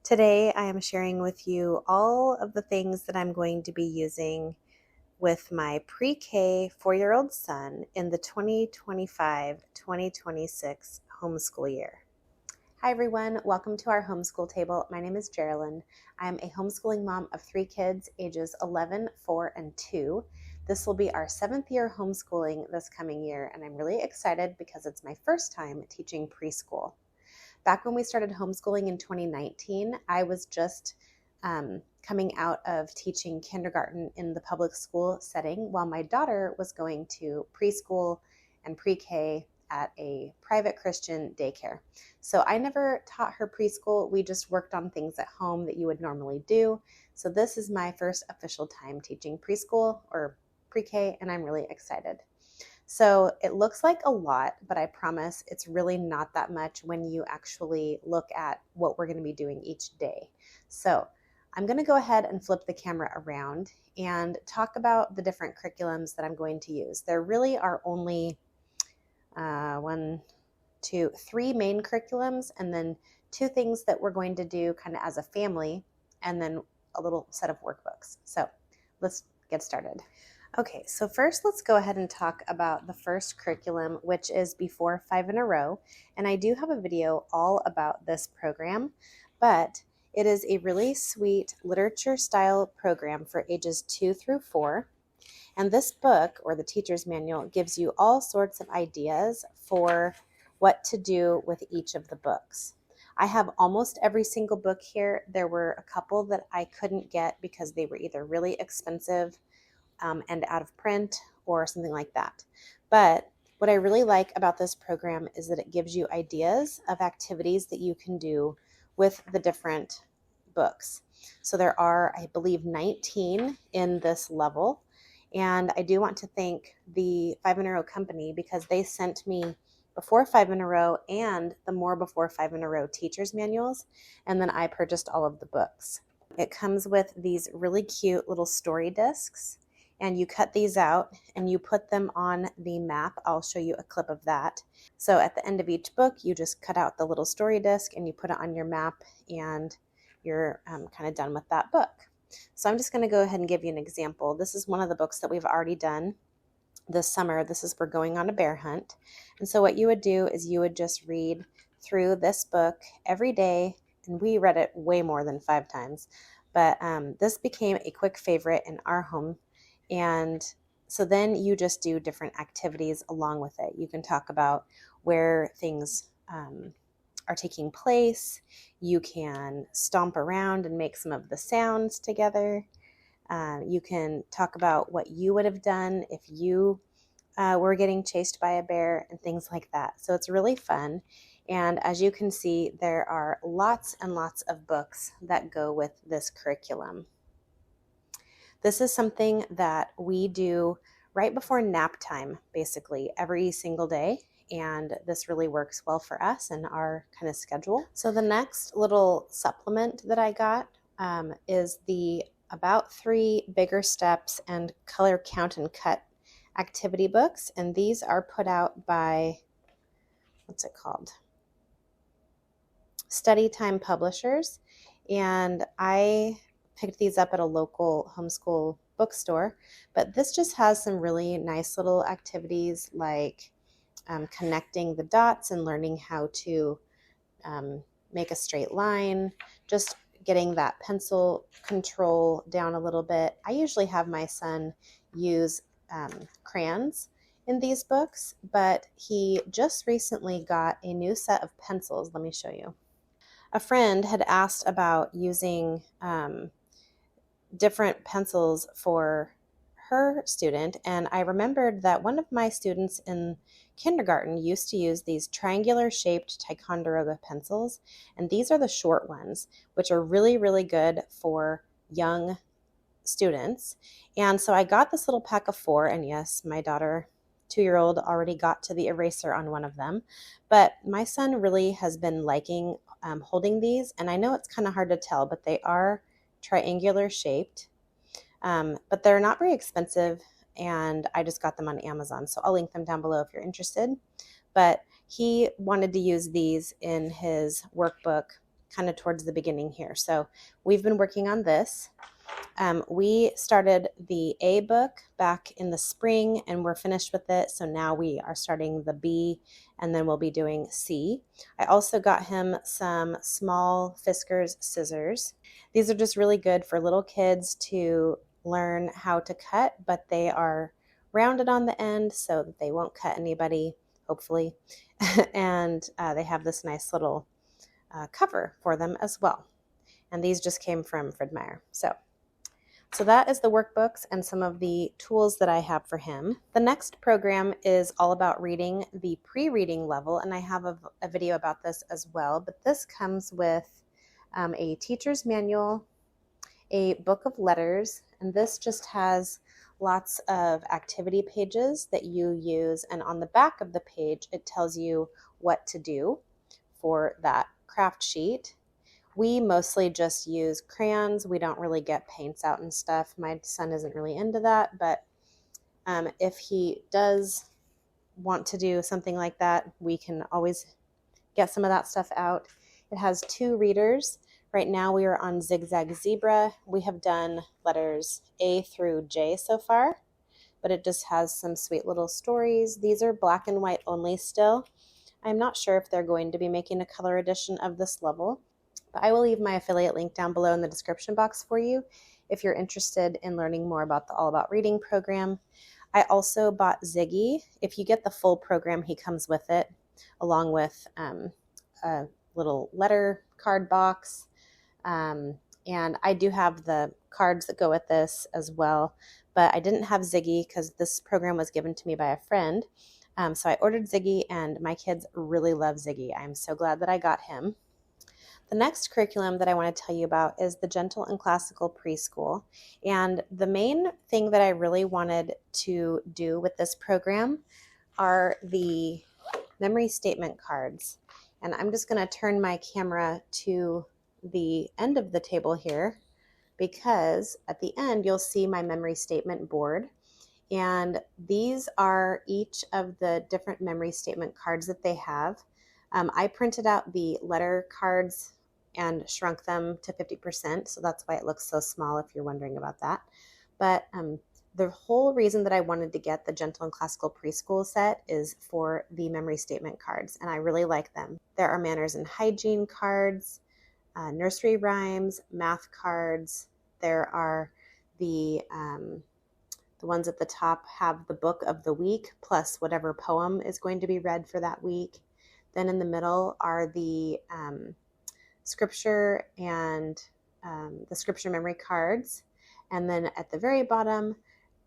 Today I am sharing with you all of the things that I'm going to be using with my pre-K 4-year-old son in the 2025-2026 homeschool year. Hi everyone, welcome to our homeschool table. My name is Geraldine. I am a homeschooling mom of 3 kids ages 11, 4, and 2. This will be our 7th year homeschooling this coming year, and I'm really excited because it's my first time teaching preschool. Back when we started homeschooling in 2019, I was just coming out of teaching kindergarten in the public school setting while my daughter was going to preschool and pre-K at a private Christian daycare. So I never taught her preschool. We just worked on things at home that you would normally do. So this is my first official time teaching preschool or pre-K, and I'm really excited. So it looks like a lot, but I promise it's really not that much when you actually look at what we're going to be doing each day. So I'm going to go ahead and flip the camera around and talk about the different curriculums that I'm going to use. There really are only 3 main curriculums, and then 2 things that we're going to do kind of as a family, and then a little set of workbooks. So let's get started. Okay, so first let's go ahead and talk about the first curriculum, which is Before 5 in a Row. And I do have a video all about this program, but it is a really sweet literature style program for ages 2 through 4. And this book, or the teacher's manual, gives you all sorts of ideas for what to do with each of the books. I have almost every single book here. There were a couple that I couldn't get because they were either really expensive and out of print or something like that. But what I really like about this program is that it gives you ideas of activities that you can do with the different books. So there are, I believe, 19 in this level. And I do want to thank the 5 in a Row company because they sent me Before 5 in a Row and the More Before 5 in a Row teacher's manuals. And then I purchased all of the books. It comes with these really cute little story discs. And you cut these out and you put them on the map. I'll show you a clip of that. So at the end of each book, you just cut out the little story disc and you put it on your map, and you're kind of done with that book. So I'm just going to go ahead and give you an example. This is one of the books that we've already done this summer. This is We're Going on a Bear Hunt. And so what you would do is you would just read through this book every day, and we read it way more than 5 times. But this became a quick favorite in our home. And so then you just do different activities along with it. You can talk about where things are taking place. You can stomp around and make some of the sounds together. You can talk about what you would have done if you were getting chased by a bear and things like that. So it's really fun. And as you can see, there are lots and lots of books that go with this curriculum. This is something that we do right before nap time, basically, every single day. And this really works well for us and our kind of schedule. So the next little supplement that I got is the About 3 Bigger Steps and Color Count and Cut activity books. And these are put out by, what's it called? Study Time Publishers. And I picked these up at a local homeschool bookstore, but this just has some really nice little activities like connecting the dots and learning how to make a straight line, just getting that pencil control down a little bit. I usually have my son use crayons in these books, but he just recently got a new set of pencils. Let me show you. A friend had asked about using different pencils for her student, and I remembered that one of my students in kindergarten used to use these triangular shaped Ticonderoga pencils, and these are the short ones, which are really, really good for young students. And so I got this little pack of 4, and yes, my daughter, 2-year-old, already got to the eraser on one of them, but my son really has been liking holding these, and I know it's kind of hard to tell, but they are triangular shaped, but they're not very expensive, and I just got them on Amazon, so I'll link them down below if you're interested. But he wanted to use these in his workbook kind of towards the beginning here. So we've been working on this. We started the A book back in the spring and we're finished with it. So now we are starting the B and then we'll be doing C. I also got him some small Fiskars scissors. These are just really good for little kids to learn how to cut, but they are rounded on the end so that they won't cut anybody, hopefully. And they have this nice little cover for them as well. And these just came from Fred Meyer. So that is the workbooks and some of the tools that I have for him. The next program is all about reading the pre-reading level, and I have a video about this as well, but this comes with a teacher's manual, a book of letters, and this just has lots of activity pages that you use, and on the back of the page it tells you what to do for that craft sheet. We mostly just use crayons. We don't really get paints out and stuff. My son isn't really into that, but if he does want to do something like that, we can always get some of that stuff out. It has 2 readers. Right now we are on Zigzag Zebra. We have done letters A through J so far, but it just has some sweet little stories. These are black and white only still. I'm not sure if they're going to be making a color edition of this level, but I will leave my affiliate link down below in the description box for you if you're interested in learning more about the All About Reading program. I also bought Ziggy. If you get the full program, he comes with it, along with a little letter card box. And I do have the cards that go with this as well, but I didn't have Ziggy because this program was given to me by a friend. So I ordered Ziggy, and my kids really love Ziggy. I'm so glad that I got him. The next curriculum that I want to tell you about is the Gentle and Classical Preschool. And the main thing that I really wanted to do with this program are the memory statement cards. And I'm just going to turn my camera to the end of the table here, because at the end you'll see my memory statement board. And these are each of the different memory statement cards that they have. I printed out the letter cards and shrunk them to 50%, so that's why it looks so small if you're wondering about that. But the whole reason that I wanted to get the Gentle and Classical Preschool set is for the memory statement cards, and I really like them. There are manners and hygiene cards, nursery rhymes, math cards. There are the ones at the top have the book of the week plus whatever poem is going to be read for that week. Then in the middle are the scripture and the scripture memory cards. And then at the very bottom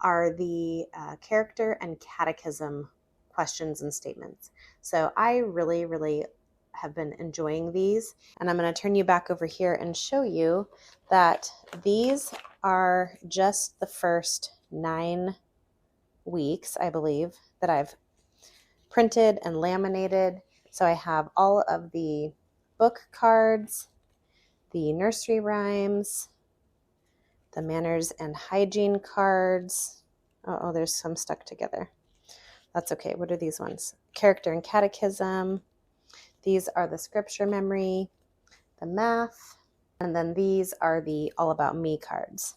are the character and catechism questions and statements. So I really, really have been enjoying these. And I'm going to turn you back over here and show you that these are just the first 9 weeks, I believe, that I've printed and laminated. So I have all of the book cards, the nursery rhymes, the manners and hygiene cards. Oh, there's some stuck together. That's okay. What are these ones? Character and catechism. These are the scripture memory, the math, and then these are the All About Me cards.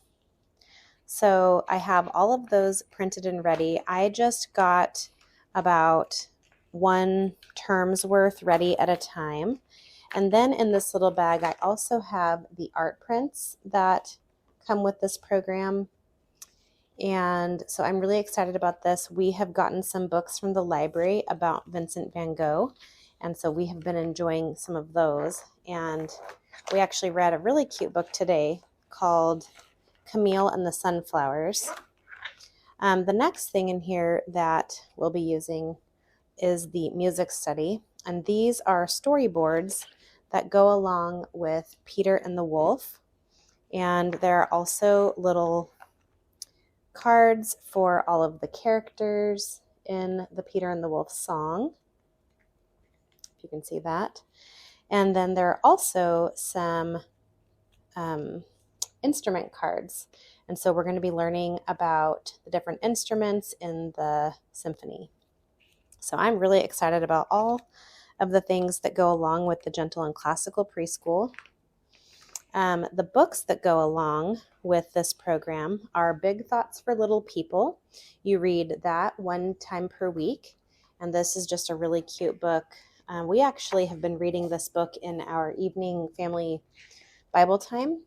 So I have all of those printed and ready. I just got about 1 term's worth ready at a time. And then in this little bag, I also have the art prints that come with this program. And so I'm really excited about this. We have gotten some books from the library about Vincent van Gogh. And so we have been enjoying some of those. And we actually read a really cute book today called Camille and the Sunflowers. The next thing in here that we'll be using is the music study. And these are storyboards that go along with Peter and the Wolf. And there are also little cards for all of the characters in the Peter and the Wolf song, if you can see that. And then there are also some instrument cards. And so we're going to be learning about the different instruments in the symphony. So I'm really excited about all of the things that go along with the gentle and classical preschool. The books that go along with this program are Big Thoughts for Little People. You read that one time per week, and this is just a really cute book. We actually have been reading this book in our evening family Bible time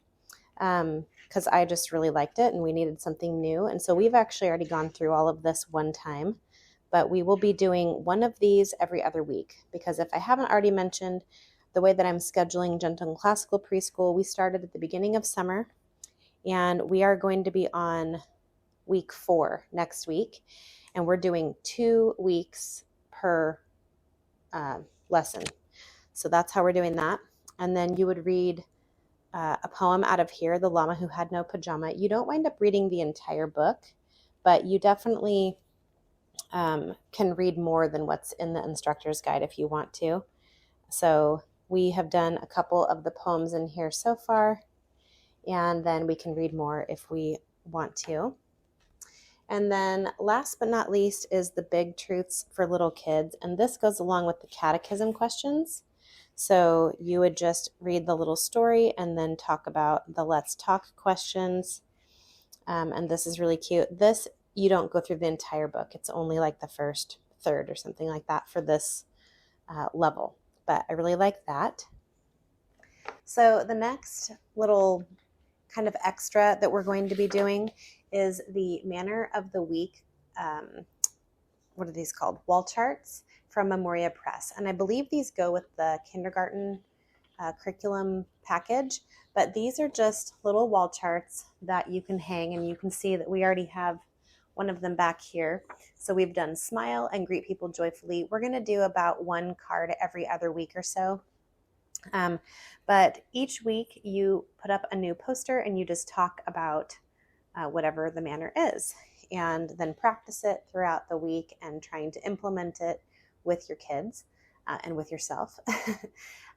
because I just really liked it and we needed something new. And so we've actually already gone through all of this one time, but we will be doing one of these every other week because if I haven't already mentioned, the way that I'm scheduling gentle and classical preschool, we started at the beginning of summer and we are going to be on week 4 next week. And we're doing 2 weeks per lesson. So that's how we're doing that. And then you would read a poem out of here, The Llama Who Had No Pajama. You don't wind up reading the entire book, but you definitely can read more than what's in the instructor's guide if you want to. So we have done a couple of the poems in here so far, and then we can read more if we want to. And then last but not least is the Big Truths for Little Kids, and this goes along with the catechism questions. So you would just read the little story and then talk about the let's talk questions. And this is really cute. This, you don't go through the entire book. It's only like the first third or something like that for this level. But I really like that. So the next little kind of extra that we're going to be doing is the Manner of the Week. What are these called? Wall charts from Memoria Press. And I believe these go with the kindergarten curriculum package, but these are just little wall charts that you can hang, and you can see that we already have one of them back here. So we've done smile and greet people joyfully. We're going to do about one card every other week or so. But each week you put up a new poster and you just talk about whatever the manner is, and then practice it throughout the week and trying to implement it with your kids and with yourself.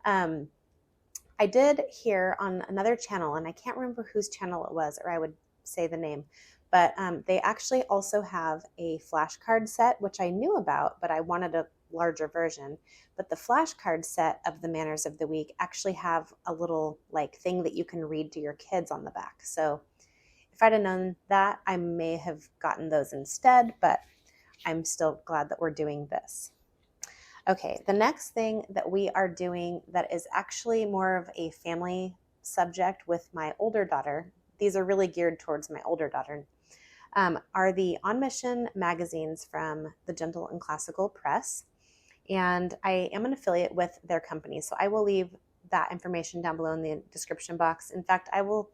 I did hear on another channel, and I can't remember whose channel it was, or I would say the name, but they actually also have a flashcard set, which I knew about, but I wanted a larger version. But the flashcard set of the Manners of the Week actually have a little like thing that you can read to your kids on the back. So if I'd have known that, I may have gotten those instead, but I'm still glad that we're doing this. Okay, the next thing that we are doing that is actually more of a family subject with my older daughter, these are really geared towards my older daughter, are the On Mission magazines from the Gentle and Classical Press. And I am an affiliate with their company, so I will leave that information down below in the description box. In fact, I will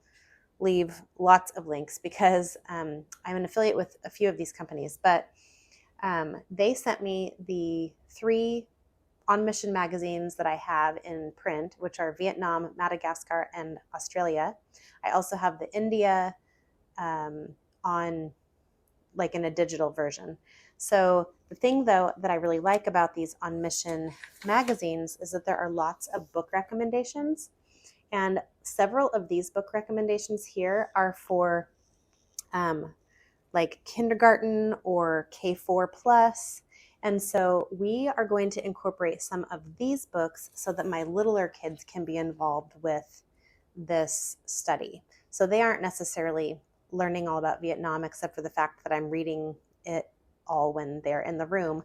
leave lots of links because I'm an affiliate with a few of these companies, but they sent me the 3 On Mission magazines that I have in print, which are Vietnam, Madagascar, and Australia. I also have the India on like in a digital version. So the thing though that I really like about these On Mission magazines is that there are lots of book recommendations, and several of these book recommendations here are for like kindergarten or K4 plus. And so we are going to incorporate some of these books so that my littler kids can be involved with this study. So they aren't necessarily learning all about Vietnam, except for the fact that I'm reading it all when they're in the room,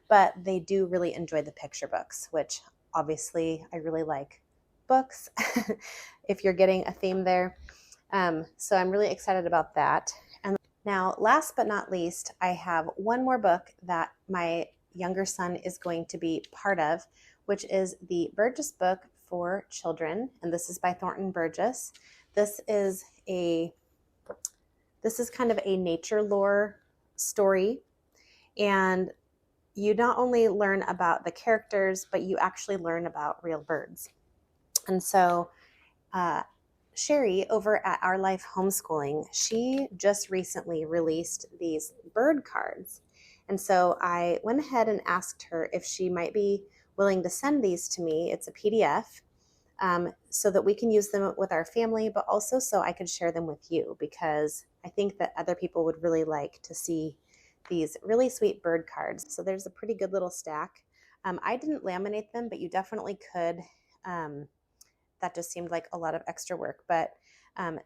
but they do really enjoy the picture books, which obviously I really like books if you're getting a theme there. So I'm really excited about that. And now, last but not least, I have one more book that my younger son is going to be part of, which is the Burgess book for children. And this is by Thornton Burgess. This is kind of a nature lore story. And you not only learn about the characters, but you actually learn about real birds. And so Sherry over at Our Life Homeschooling, she just recently released these bird cards. And so I went ahead and asked her if she might be willing to send these to me. It's a PDF so that we can use them with our family, but also so I could share them with you, because I think that other people would really like to see these really sweet bird cards. So there's a pretty good little stack. I didn't laminate them, but you definitely could. That just seemed like a lot of extra work. But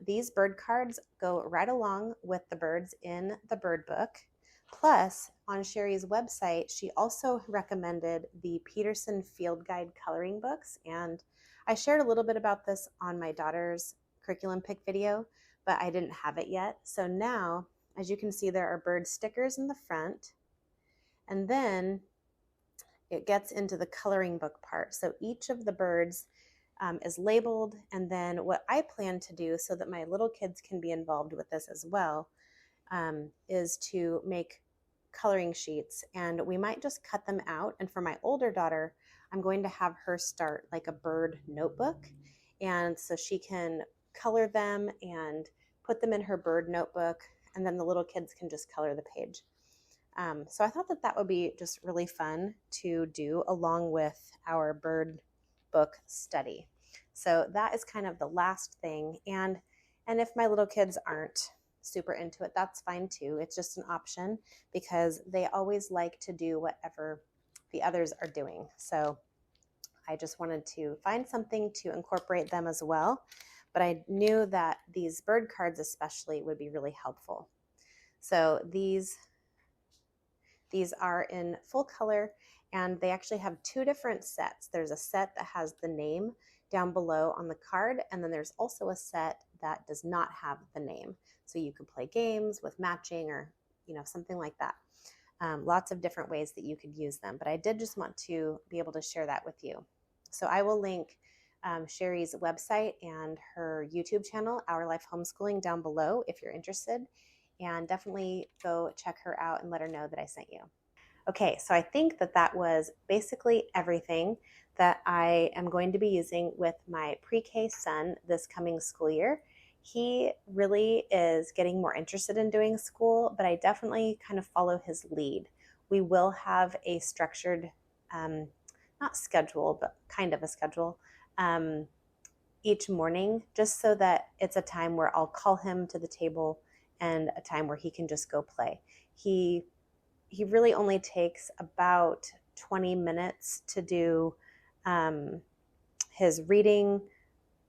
these bird cards go right along with the birds in the bird book. Plus, on Sherry's website, she also recommended the Peterson Field Guide coloring books. And I shared a little bit about this on my daughter's curriculum pick video, but I didn't have it yet. So now, as you can see, there are bird stickers in the front. And then it gets into the coloring book part. So each of the birds is labeled. And then what I plan to do so that my little kids can be involved with this as well is to make coloring sheets, and we might just cut them out. And for my older daughter, I'm going to have her start like a bird notebook, and so she can color them and put them in her bird notebook, and then the little kids can just color the page. So I thought that that would be just really fun to do along with our bird book study. So that is kind of the last thing. And if my little kids aren't super into it, that's fine too. It's just an option because they always like to do whatever the others are doing. So I just wanted to find something to incorporate them as well. But I knew that these bird cards especially would be really helpful. So these are in full color, and they actually have two different sets. There's a set that has the name down below on the card, and then there's also a set that does not have the name. So you could play games with matching or, something like that. Lots of different ways that you could use them, but I did just want to be able to share that with you. So I will link Sherry's website and her YouTube channel, Our Life Homeschooling, down below if you're interested. And definitely go check her out and let her know that I sent you. Okay, so I think that that was basically everything that I am going to be using with my pre-K son this coming school year. He really is getting more interested in doing school, but I definitely kind of follow his lead. We will have a structured, not schedule, but kind of a schedule each morning, just so that it's a time where I'll call him to the table and a time where he can just go play. He really only takes about 20 minutes to do his reading,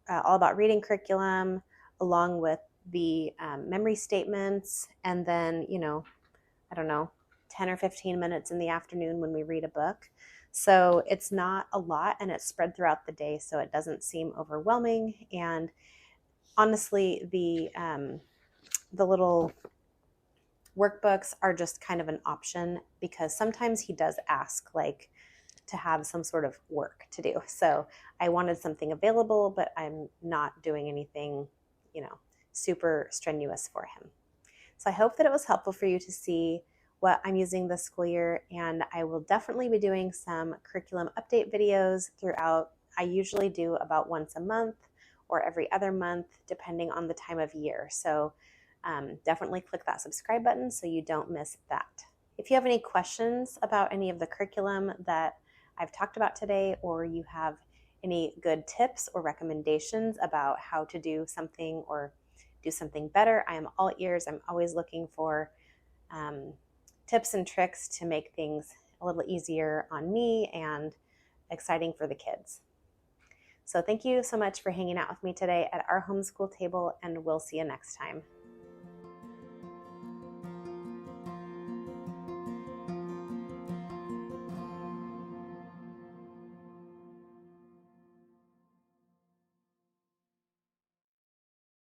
all about reading curriculum, along with the memory statements, and then, 10 or 15 minutes in the afternoon when we read a book. So it's not a lot, and it's spread throughout the day, so it doesn't seem overwhelming. And honestly, the little workbooks are just kind of an option because sometimes he does ask to have some sort of work to do. So I wanted something available, but I'm not doing anything, super strenuous for him. So I hope that it was helpful for you to see what I'm using this school year, and I will definitely be doing some curriculum update videos throughout. I usually do about once a month or every other month, depending on the time of year. So definitely click that subscribe button so you don't miss that. If you have any questions about any of the curriculum that I've talked about today, or you have any good tips or recommendations about how to do something or do something better, I am all ears. I'm always looking for tips and tricks to make things a little easier on me and exciting for the kids. So thank you so much for hanging out with me today at our homeschool table, and we'll see you next time.